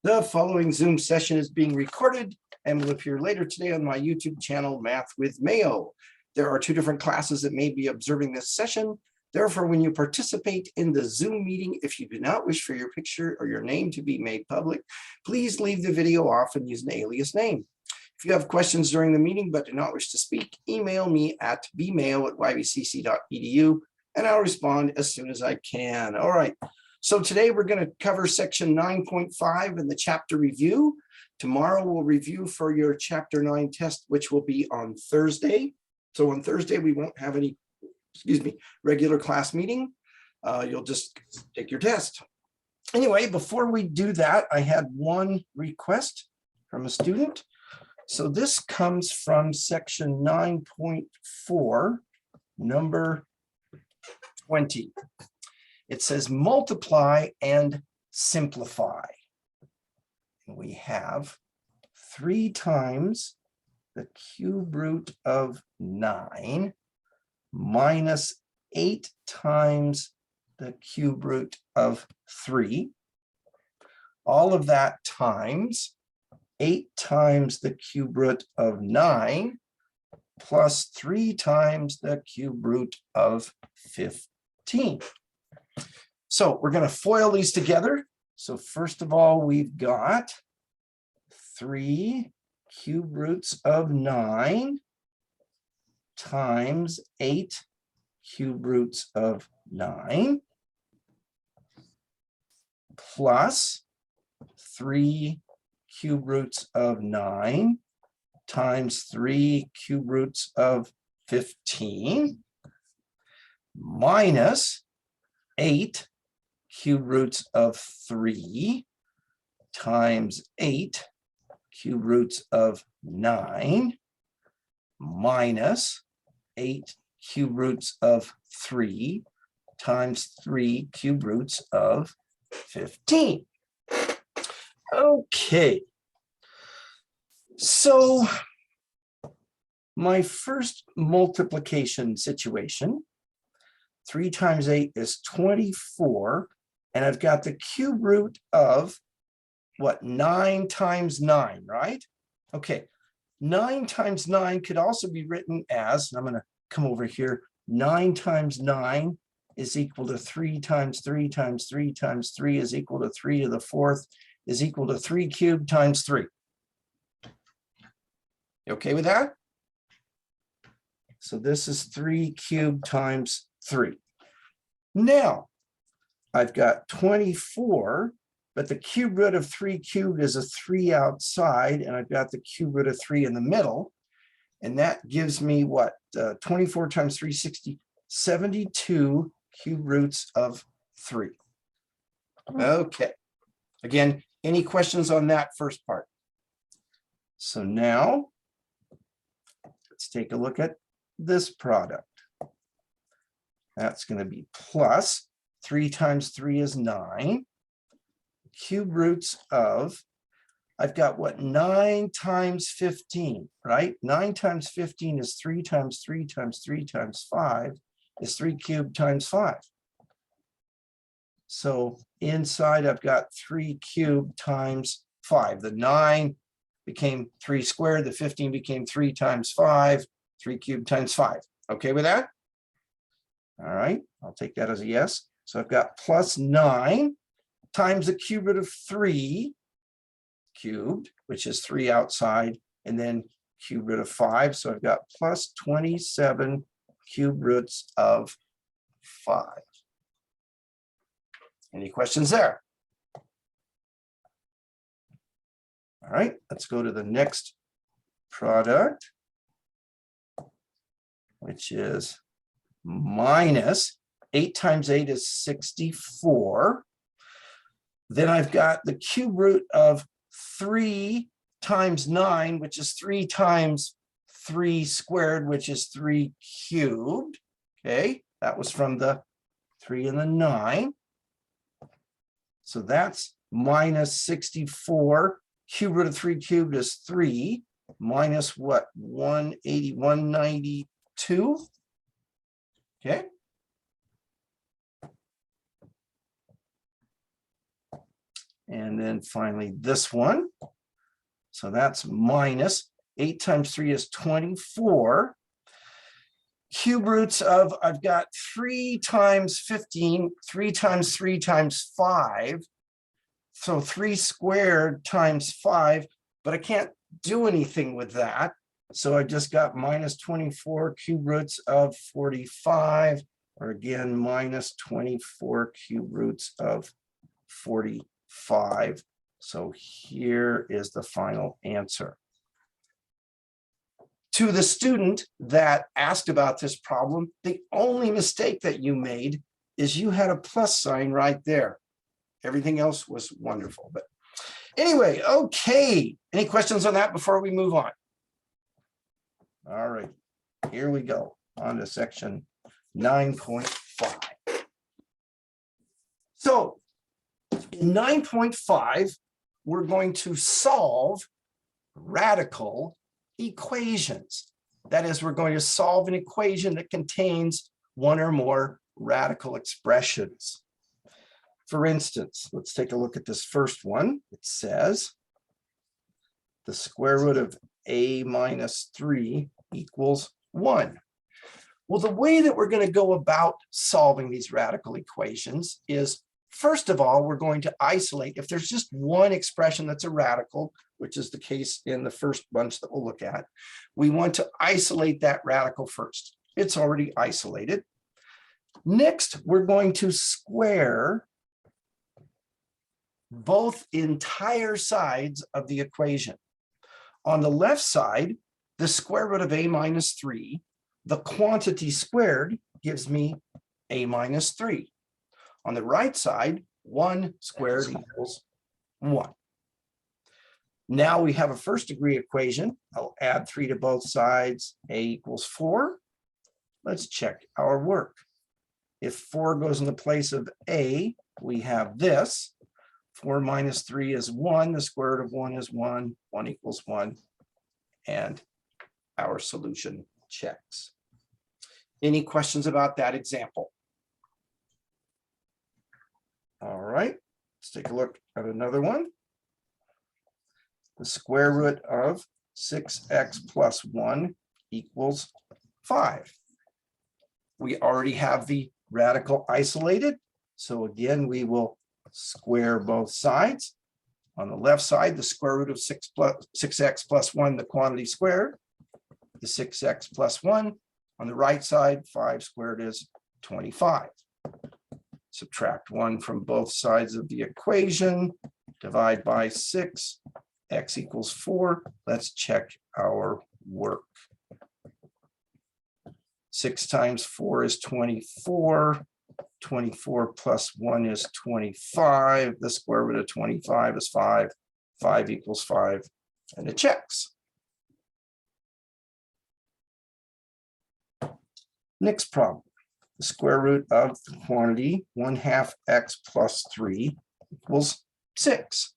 The following Zoom session is being recorded and will appear later today on my YouTube channel, Math with Mayo. There are two different classes that may be observing this session. Therefore, when you participate in the Zoom meeting, if you do not wish for your picture or your name to be made public, please leave the video off and use an alias name. If you have questions during the meeting but do not wish to speak, email me at bmayo@ybcc.edu and I'll respond as soon as I can. All right. So today we're going to cover section 9.5 in the chapter review. Tomorrow we'll review for your chapter 9 test, which will be on Thursday. So on Thursday, we won't have any, regular class meeting. You'll just take your test. Anyway, before we do that, I had one request from a student. So this comes from section 9.4, number 20. It says multiply and simplify. We have 3 times the cube root of 9 minus 8 times the cube root of 3. All of that times 8 times the cube root of 9 plus 3 times the cube root of 15. So we're going to FOIL these together. So first of all, we've got 3 cube roots of 9 times 8 cube roots of 9 plus 3 cube roots of 9 times 3 cube roots of 15 minus 8 cube roots of 3 times 8 cube roots of 9 minus 8 cube roots of 3 times 3 cube roots of 15. Okay. So my first multiplication situation, 3 times 8 is 24, and I've got the cube root of what, 9 times 9, right? Okay, 9 times 9 could also be written as, and I'm going to come over here, 9 times 9 is equal to 3 times 3 times 3 times 3 is equal to 3 to the 4th is equal to 3 cubed times 3. You okay with that? So this is 3 cubed times 3. Now, I've got 24, but the cube root of 3 cubed is a 3 outside, and I've got the cube root of 3 in the middle. And that gives me what? 24 times 3, 60, 72 cube roots of 3. Okay. Again, any questions on that first part? So now, let's take a look at this product. That's going to be plus 3 times 3 is 9. Cube roots of, I've got what, 9 times 15, right? 9 times 15 is 3 times 3 times 3 times 5 is 3 cubed times 5. So inside I've got 3 cubed times 5. The 9 became 3 squared. The 15 became 3 times 5, 3 cubed times 5. Okay with that? All right, I'll take that as a yes. So I've got plus 9 times the cube root of 3 cubed, which is 3 outside, and then cube root of 5. So I've got plus 27 cube roots of 5. Any questions there? All right, let's go to the next product, which is minus 8 times 8 is 64. Then I've got the cube root of 3 times 9, which is 3 times 3 squared, which is 3 cubed. Okay, that was from the 3 and the 9. So that's minus 64. Cube root of 3 cubed is 3 minus what? 180, 192. Okay. And then finally this one. So that's minus 8 times 3 is 24. Cube roots of, I've got 3 times 15, 3 times 3 times 5. So 3 squared times 5, but I can't do anything with that. So I just got minus 24 cube roots of 45, or again, minus 24 cube roots of 45. So here is the final answer. To the student that asked about this problem, the only mistake that you made is you had a plus sign right there. Everything else was wonderful. But anyway, okay. Any questions on that before we move on? All right, here we go on to section 9.5. So in 9.5, we're going to solve radical equations. That is, we're going to solve an equation that contains one or more radical expressions. For instance, let's take a look at this first one. It says the square root of a minus 3 equals 1. Well, the way that we're going to go about solving these radical equations is, first of all, we're going to isolate. If there's just one expression that's a radical, which is the case in the first bunch that we'll look at, we want to isolate that radical first. It's already isolated. Next, we're going to square both entire sides of the equation. On the left side, the square root of a minus 3, the quantity squared gives me a minus 3. On the right side, 1 squared equals 1. Now we have a first degree equation. I'll add 3 to both sides. A equals 4. Let's check our work. If 4 goes in the place of a, we have this. 4 minus 3 is 1. The square root of 1 is 1. 1 equals 1. And our solution checks. Any questions about that example? All right, let's take a look at another one. The square root of 6x plus 1 equals 5. We already have the radical isolated. So again, we will square both sides. On the left side, the square root of 6x plus 1, the quantity squared, the 6x plus 1. On the right side, 5 squared is 25. Subtract 1 from both sides of the equation, divide by 6, x equals 4. Let's check our work. 6 times 4 is 24. 24 plus 1 is 25. The square root of 25 is 5. 5 equals 5, and it checks. Next problem. The square root of the quantity 1/2 x plus 3 equals 6.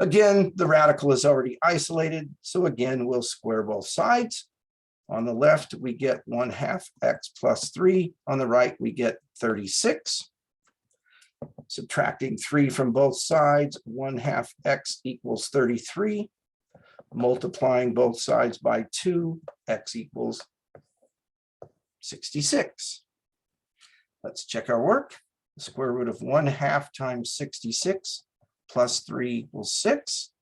Again, the radical is already isolated, so again, we'll square both sides. On the left, we get 1/2 x plus 3. On the right, we get 36. Subtracting 3 from both sides, 1/2 x equals 33. Multiplying both sides by 2, x equals 66. Let's check our work. The square root of 1/2 times 66 plus 3 equals 6.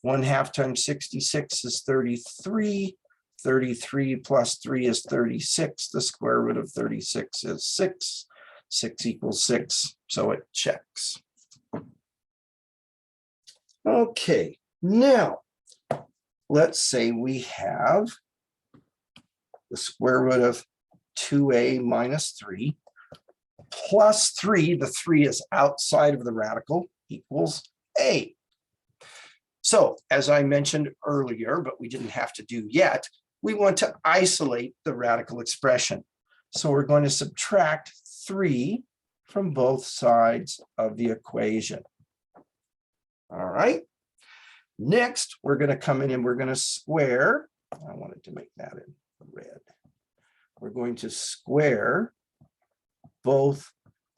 1/2 times 66 is 33. 33 plus 3 is 36. The square root of 36 is 6. 6 equals 6, so it checks. Okay, now let's say we have the square root of 2a minus 3 plus 3, the 3 is outside of the radical, equals a. So as I mentioned earlier, but we didn't have to do yet, we want to isolate the radical expression. So we're going to subtract 3 from both sides of the equation. All right. Next, we're going to come in and we're going to square. I wanted to make that in red. We're going to square both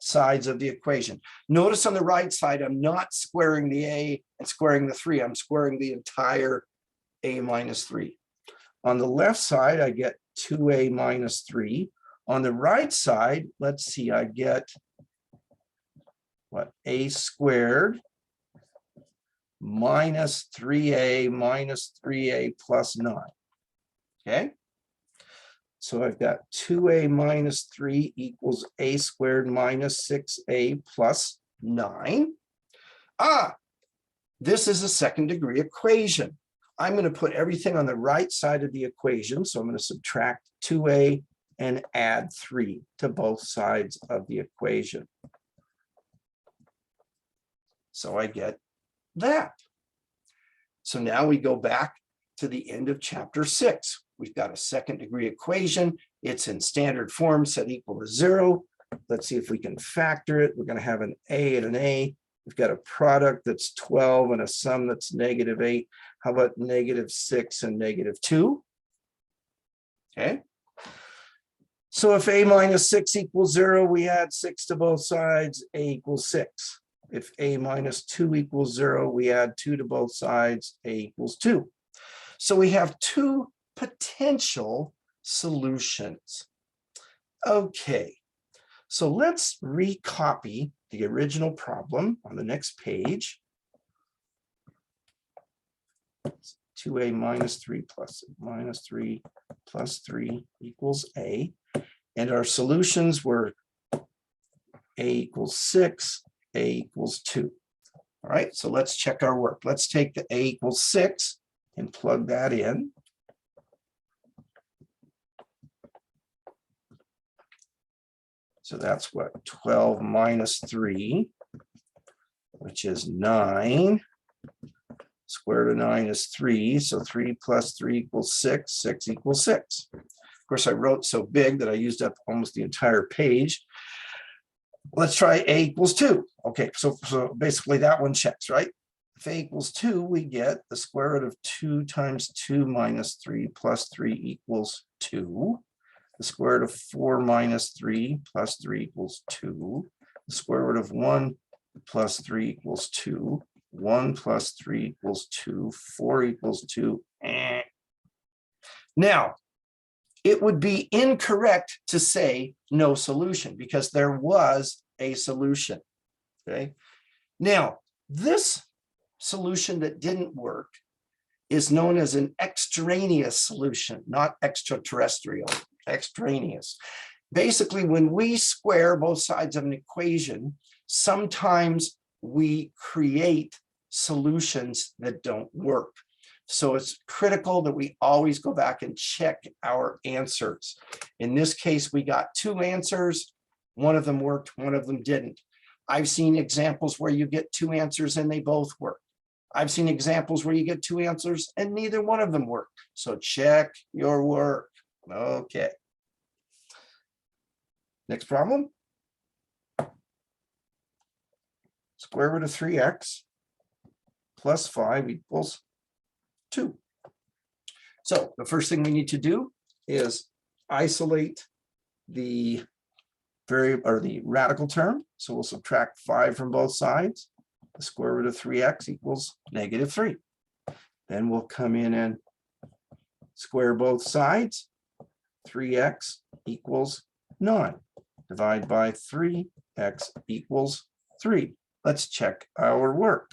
sides of the equation. Notice on the right side, I'm not squaring the a and squaring the 3. I'm squaring the entire a minus 3. On the left side, I get 2a minus 3. On the right side, let's see, I get what? A squared minus 3a plus 9. Okay. So I've got 2a minus 3 equals a squared minus 6a plus 9. This is a second degree equation. I'm going to put everything on the right side of the equation. So I'm going to subtract 2a and add 3 to both sides of the equation. So I get that. So now we go back to the end of chapter 6. We've got a second degree equation. It's in standard form, set equal to 0. Let's see if we can factor it. We're going to have an a and an a. We've got a product that's 12 and a sum that's -8. How about -6 and -2? Okay. So if a minus 6 equals 0, we add 6 to both sides, a equals 6. If a minus 2 equals 0, we add 2 to both sides, a equals 2. So we have two potential solutions. Okay, so let's recopy the original problem on the next page. 2a minus 3 plus minus 3 plus 3 equals a. And our solutions were a equals 6, a equals 2. All right, so let's check our work. Let's take the a equals 6 and plug that in. So that's what, 12 minus 3, which is 9. Square root of 9 is 3, so 3 plus 3 equals 6, 6 equals 6. Of course, I wrote so big that I used up almost the entire page. Let's try a equals 2. Okay, so basically that one checks, right? If a equals 2, we get the square root of 2 times 2 minus 3 plus 3 equals 2. The square root of 4 minus 3 plus 3 equals 2. The square root of 1 plus 3 equals 2. 1 plus 3 equals 2. 4 equals 2. Now, it would be incorrect to say no solution because there was a solution. Okay. Now, this solution that didn't work is known as an extraneous solution, not extraterrestrial, extraneous. Basically, when we square both sides of an equation, sometimes we create solutions that don't work. So it's critical that we always go back and check our answers. In this case, we got 2 answers. One of them worked, one of them didn't. I've seen examples where you get 2 answers and they both work. I've seen examples where you get 2 answers and neither one of them work. So check your work. Okay. Next problem. Square root of 3x plus 5 equals 2. So the first thing we need to do is isolate the the radical term. So we'll subtract 5 from both sides. The square root of 3x equals -3. Then we'll come in and square both sides. 3x equals 9. Divide by 3, x equals 3. Let's check our work.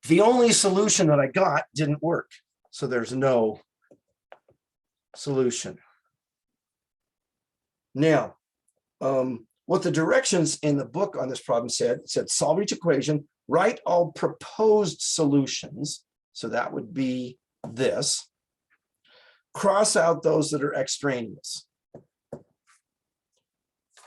The only solution that I got didn't work, so there's no solution. Now, what the directions in the book on this problem said solve each equation, write all proposed solutions. So that would be this. Cross out those that are extraneous.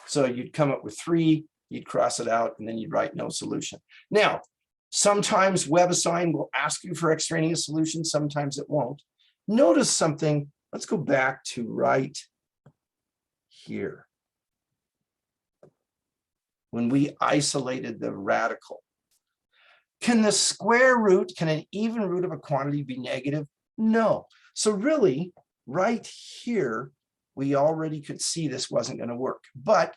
So you'd come up with 3, you'd cross it out, and then you'd write no solution. Now, sometimes WebAssign will ask you for extraneous solutions, sometimes it won't. Notice something. Let's go back to right here. When we isolated the radical, Can the square root, can an even root of a quantity be negative? No. So really, right here, we already could see this wasn't going to work. But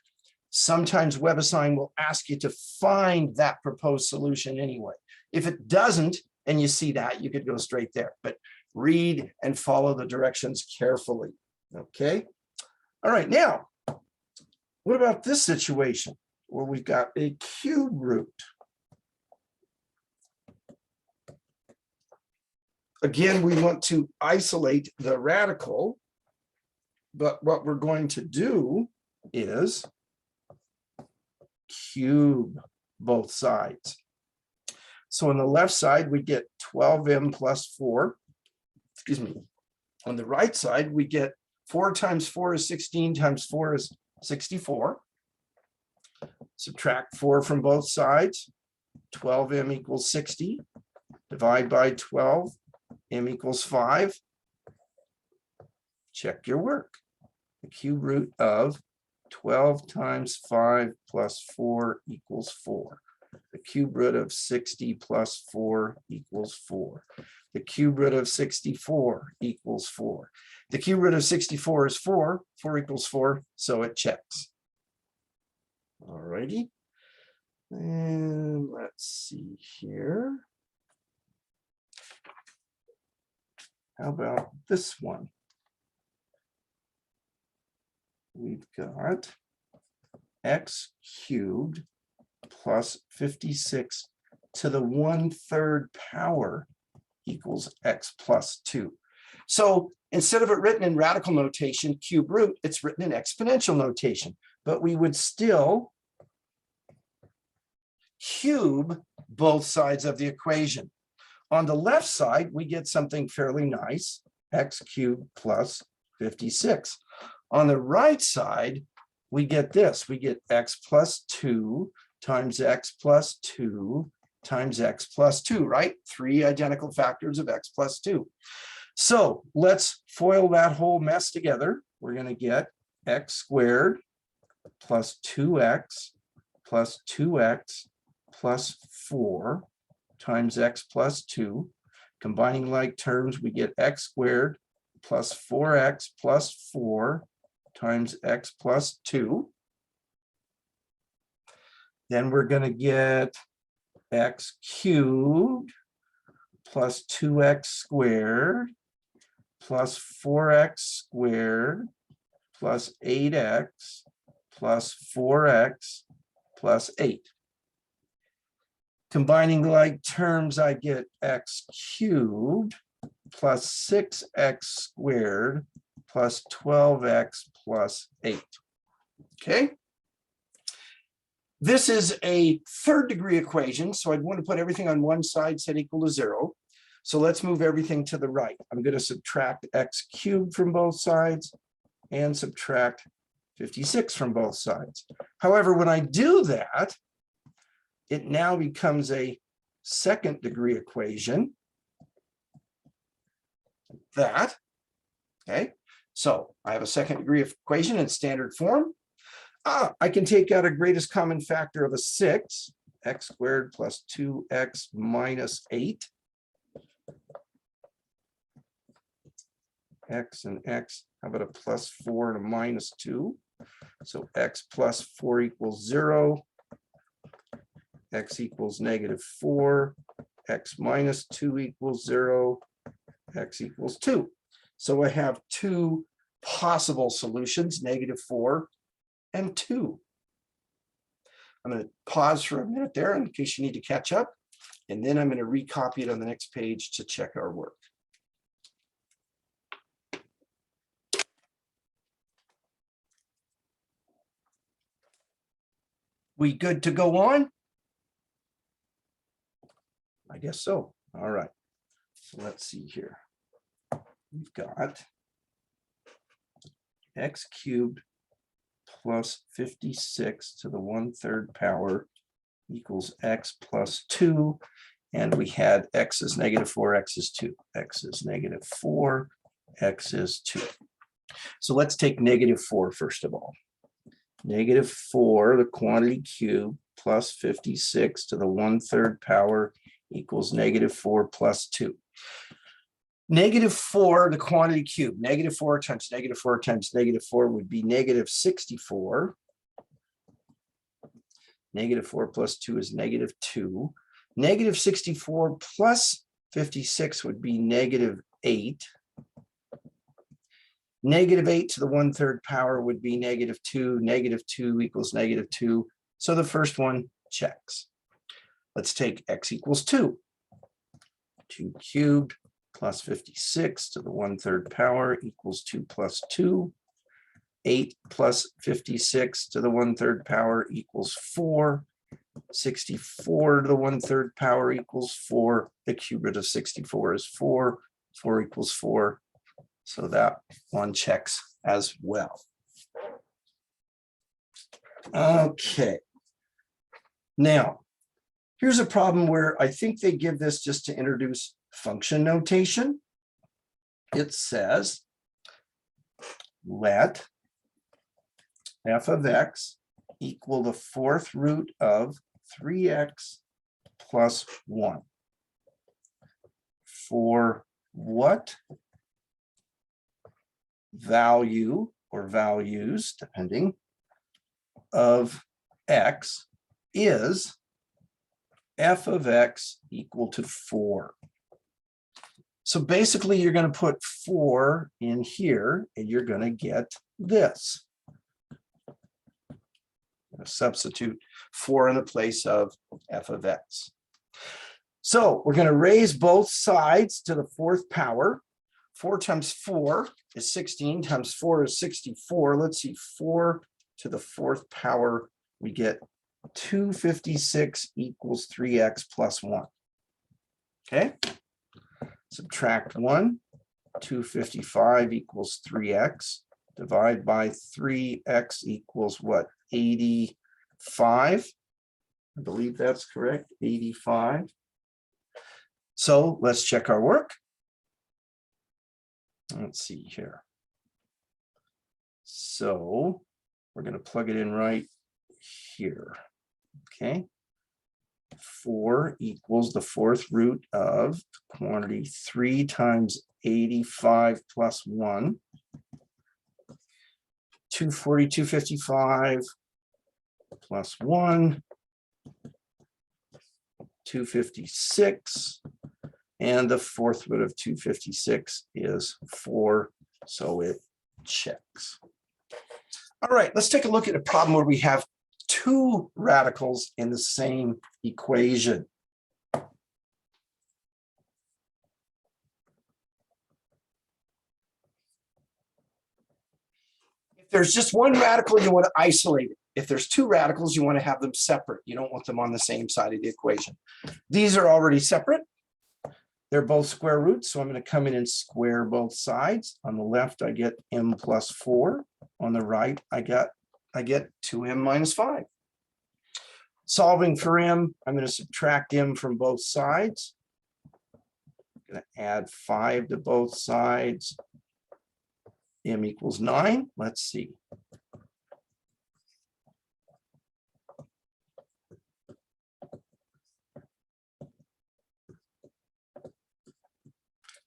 sometimes WebAssign will ask you to find that proposed solution anyway. If it doesn't, and you see that, you could go straight there. But read and follow the directions carefully. Okay. All right. Now, what about this situation where we've got a cube root? Again, we want to isolate the radical, but what we're going to do is cube both sides. So on the left side, we get 12m plus 4. Excuse me. On the right side, we get 4 times 4 is 16 times 4 is 64. Subtract 4 from both sides. 12m equals 60. Divide by 12. M equals 5. Check your work. The cube root of 12 times 5 plus 4 equals 4. The cube root of 60 plus 4 equals 4. The cube root of 64 equals 4. The cube root of 64 is 4. 4 equals 4, so it checks. All righty. And let's see here. How about this one? We've got x cubed plus 56 to the 1/3 power equals x plus 2. So instead of it written in radical notation, cube root, it's written in exponential notation, but we would still cube both sides of the equation. On the left side, we get something fairly nice, x cubed plus 56. On the right side, we get this. We get x plus 2 times x plus 2 times x plus 2, right? 3 identical factors of x plus 2. So let's FOIL that whole mess together. We're going to get x squared plus 2x plus 2x plus 4 times x plus 2. Combining like terms, we get x squared plus 4x plus 4 times x plus 2. Then we're going to get x cubed plus 2x squared plus 4x squared plus 8x plus 4x plus 8. Combining like terms, I get x cubed plus 6x squared plus 12x plus 8. Okay. This is a 3rd degree equation, so I'd want to put everything on one side set equal to 0. So let's move everything to the right. I'm going to subtract x cubed from both sides and subtract 56 from both sides. However, when I do that, it now becomes a 2nd degree equation. That, okay, so I have a 2nd degree equation in standard form. I can take out a greatest common factor of a 6, x squared plus 2x minus 8. X and x, how about a plus 4 and a minus 2? So x plus 4 equals 0. X equals -4, x minus 2 equals 0, x equals 2. So I have 2 possible solutions, -4 and 2. I'm going to pause for a minute there in case you need to catch up, and then I'm going to recopy it on the next page to check our work. We good to go on? I guess so. All right. So let's see here. We've got x cubed plus 56 to the 1/3 power equals x plus 2. And we had x is -4, x is 2. X is -4, x is 2. So let's take -4 first of all. -4, the quantity cubed, plus 56 to the 1/3 power equals -4 plus 2. -4, the quantity cube, -4 times -4 times -4 would be -64. -4 plus 2 is -2. -64 plus 56 would be -8. -8 to the 1/3 power would be -2. -2 equals -2. So the first one checks. Let's take x equals 2. 2 cubed plus 56 to the 1/3 power equals 2 plus 2. 8 plus 56 to the 1/3 power equals 4. 64 to the 1/3 power equals 4. The cube root of 64 is 4. 4 equals 4. So that one checks as well. Okay. Now, here's a problem where I think they give this just to introduce function notation. It says, let f of x equal the 4th root of 3x plus 1. For what value or values, depending, of x is f of x equal to 4. So basically you're going to put 4 in here and you're going to get this. Substitute 4 in the place of f of x. So we're going to raise both sides to the 4th power. 4 times 4 is 16 times 4 is 64. Let's see, 4 to the 4th power, we get 256 equals 3x plus 1. Okay, subtract 1, 255 equals 3x. Divide by 3x equals what? 85. I believe that's correct, 85. So let's check our work. Let's see here. So we're going to plug it in right here. Okay. 4 equals the 4th root of quantity 3 times 85 plus 1. 240, 255 plus 1. 256. And the 4th root of 256 is 4. So it checks. All right, let's take a look at a problem where we have 2 radicals in the same equation. If there's just one radical, you want to isolate it. If there's 2 radicals, you want to have them separate. You don't want them on the same side of the equation. These are already separate. They're both square roots, so I'm going to come in and square both sides. On the left, I get m plus 4. On the right, I get 2m minus 5. Solving for m, I'm going to subtract m from both sides. I'm going to add 5 to both sides. M equals 9. Let's see.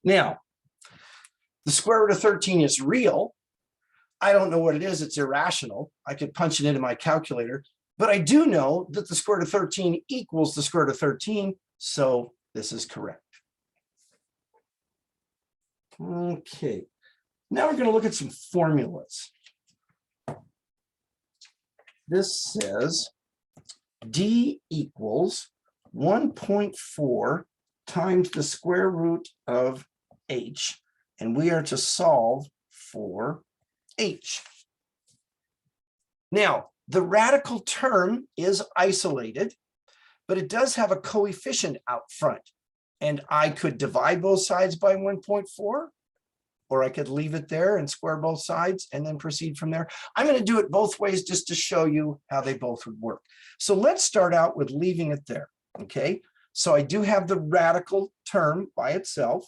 Now, the square root of 13 is real. I don't know what it is. It's irrational. I could punch it into my calculator, but I do know that the square root of 13 equals the square root of 13. So this is correct. Okay. Now we're going to look at some formulas. This says D equals 1.4 times the square root of h, and we are to solve for h. Now, the radical term is isolated, but it does have a coefficient out front, and I could divide both sides by 1.4, or I could leave it there and square both sides and then proceed from there. I'm going to do it both ways just to show you how they both would work. So let's start out with leaving it there, okay? So I do have the radical term by itself.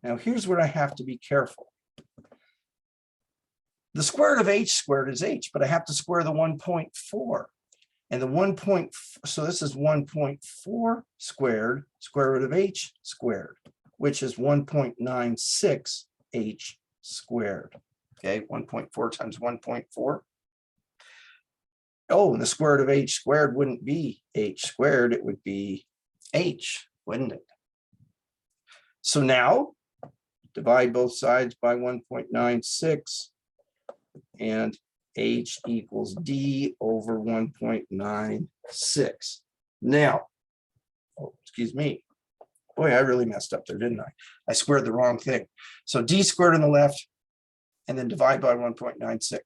Now here's where I have to be careful. The square root of h squared is h, but I have to square the 1.4. And the 1. So this is 1.4 squared, square root of h squared, which is 1.96 h squared. Okay, 1.4 times 1.4. Oh, and the square root of h squared wouldn't be h squared, it would be h, wouldn't it? So now divide both sides by 1.96 and h equals d over 1.96. Now, oh, excuse me. Boy, I really messed up there, didn't I? I squared the wrong thing. So d squared on the left and then divide by 1.96.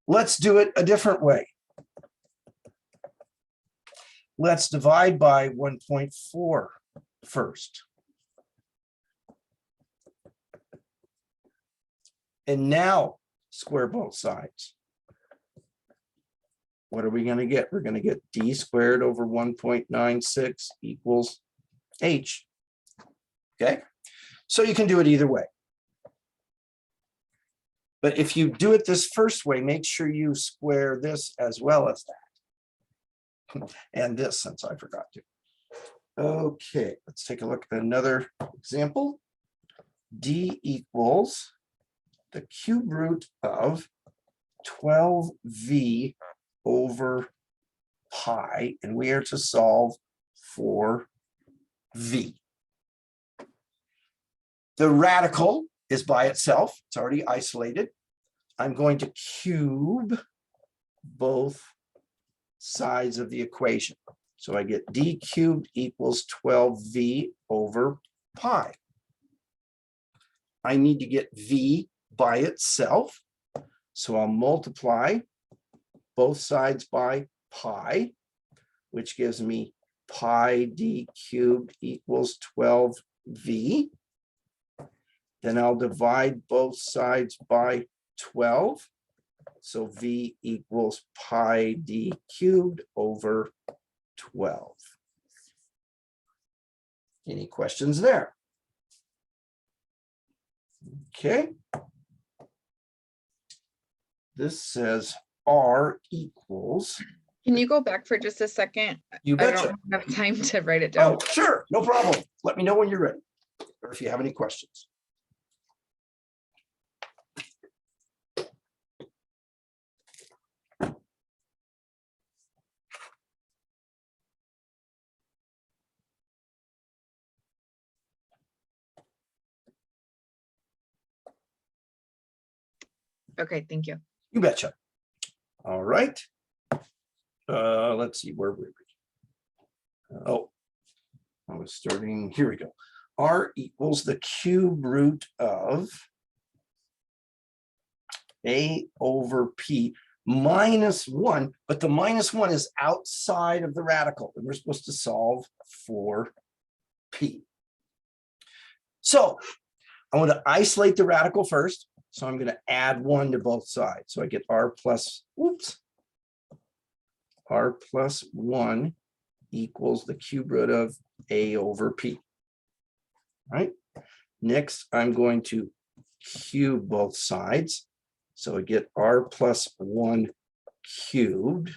Let's do it a different way. Let's divide by 1.4 first. And now square both sides. What are we going to get? We're going to get d squared over 1.96 equals h. Okay, so you can do it either way. But if you do it this first way, make sure you square this as well as that. And this, since I forgot to. Okay, let's take a look at another example. D equals the cube root of 12v over pi, and we are to solve for v. The radical is by itself. It's already isolated. I'm going to cube both sides of the equation. So I get d cubed equals 12v over pi. I need to get v by itself. So I'll multiply both sides by pi, which gives me pi d cubed equals 12v. Then I'll divide both sides by 12. So v equals pi d cubed over 12. Any questions there? Okay. This says r equals. Can you go back for just a second? You I betcha. don't have time to write it down. Oh, sure, no problem. Let me know when you're ready, or if you have any questions. Okay, thank you. You betcha. All right. Let's see where we're. Oh, I was starting. Here we go. R equals the cube root of a over p minus 1, but the minus 1 is outside of the radical, and we're supposed to solve for p. So I want to isolate the radical first. So I'm going to add 1 to both sides. So I get r plus, r plus 1 equals the cube root of a over p. All right. Next, I'm going to cube both sides. So I get r plus 1 cubed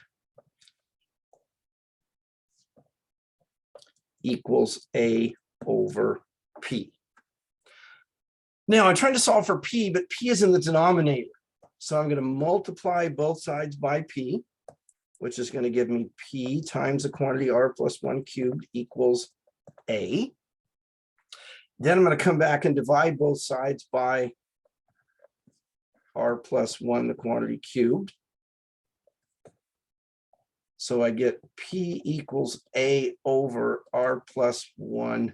equals a over p. Now I'm trying to solve for p, but p is in the denominator. So I'm going to multiply both sides by p, which is going to give me p times the quantity r plus 1 cubed equals a. Then I'm going to come back and divide both sides by r plus 1, the quantity cubed. So I get p equals a over r plus 1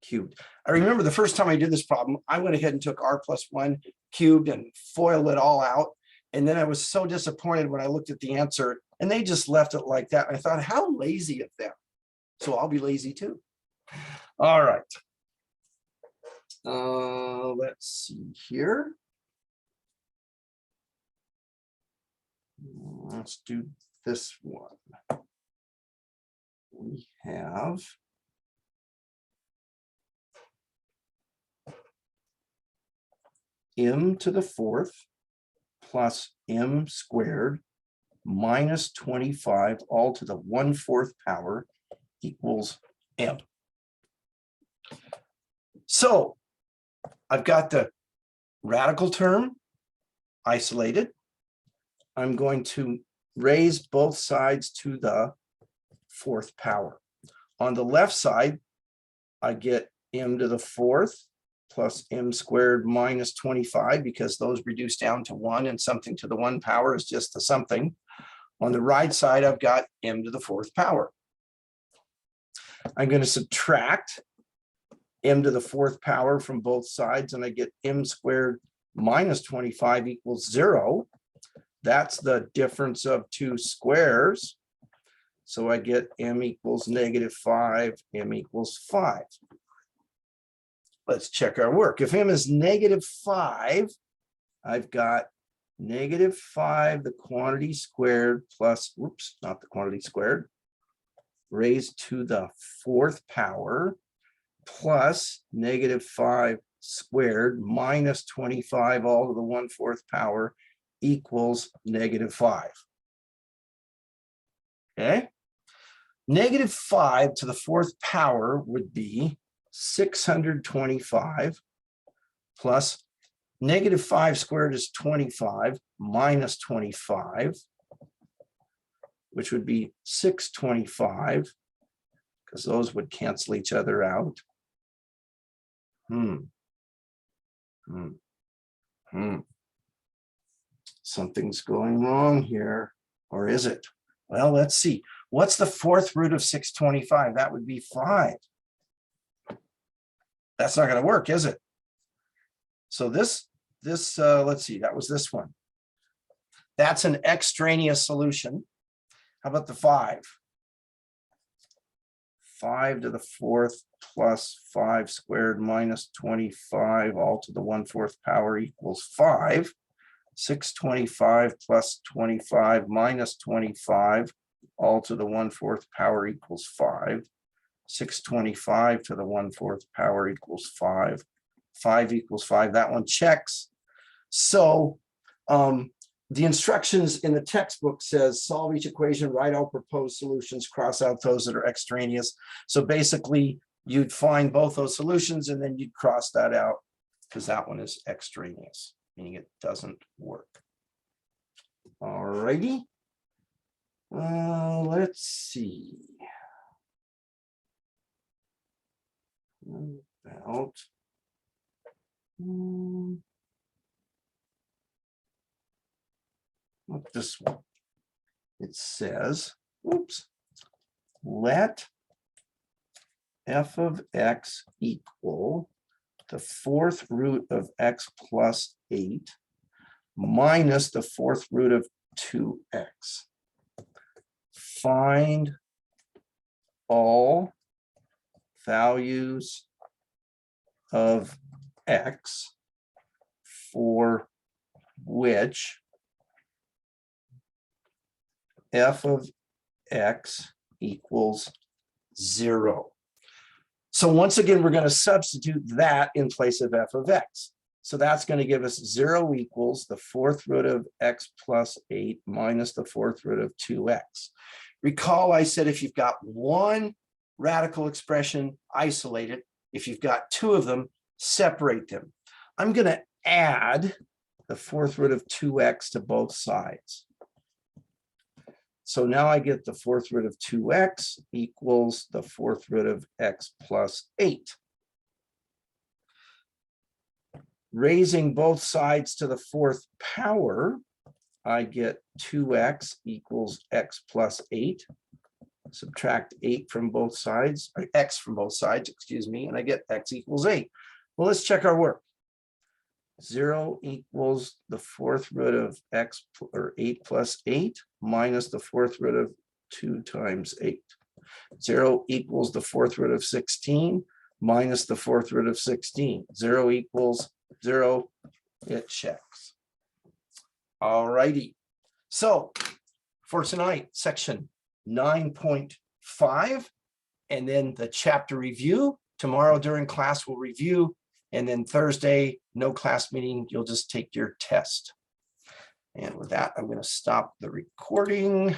cubed. I remember the first time I did this problem, I went ahead and took r plus 1 cubed and FOILed it all out. And then I was so disappointed when I looked at the answer and they just left it like that. I thought, how lazy of them. So I'll be lazy too. All right. Let's see here. Let's do this one. We have m to the fourth plus m squared minus 25 all to the 1/4 power equals m. So I've got the radical term isolated. I'm going to raise both sides to the 4th power. On the left side, I get m to the 4th plus m squared minus 25 because those reduce down to 1 and something to the 1 power is just the something. On the right side, I've got m to the 4th power. I'm going to subtract m to the 4th power from both sides, and I get m squared minus 25 equals 0. That's the difference of two squares. So I get m equals -5, m equals 5. Let's check our work. If m is -5, I've got -5, the quantity squared plus, whoops, not the quantity squared, raised to the 4th power plus -5 squared minus 25 all to the 1/4 power equals -5. Okay. -5 to the 4th power would be 625 plus -5 squared is 25 minus 25, which would be 625, because those would cancel each other out. Something's going wrong here, or is it? Well, let's see. What's the 4th root of 625? That would be 5. That's not going to work, is it? So this, let's see, that was this one. That's an extraneous solution. How about the 5? 5 to the 4th plus 5 squared minus 25 all to the 1/4 power equals 5. 625 plus 25 minus 25 all to the 1/4 power equals 5. 625 to the 1/4 power equals 5. 5 equals 5. That one checks. So the instructions in the textbook says solve each equation, write all proposed solutions, cross out those that are extraneous. So basically you'd find both those solutions and then you'd cross that out because that one is extraneous, meaning it doesn't work. All righty. Let's see. About not this one. It says, oops, let f of x equal the 4th root of x plus 8 minus the 4th root of 2x. Find all values of x for which f of x equals 0. So once again, we're going to substitute that in place of f of x. So that's going to give us 0 equals the 4th root of x plus 8 minus the 4th root of 2x. Recall I said if you've got one radical expression, isolate it. If you've got two of them, separate them. I'm going to add the 4th root of 2x to both sides. So now I get the 4th root of 2x equals the 4th root of x plus 8. Raising both sides to the 4th power, I get 2x equals x plus 8. Subtract 8 from both sides, or x from both sides, excuse me, and I get x equals 8. Well, let's check our work. 0 equals the 4th root of x, or 8 plus 8 minus the 4th root of 2 times 8. 0 equals the 4th root of 16 minus the 4th root of 16. 0 equals 0. It checks. All righty. So for tonight, section 9.5, and then the chapter review. Tomorrow during class, we'll review And then Thursday, no class meeting, you'll just take your test. And with that, I'm going to stop the recording.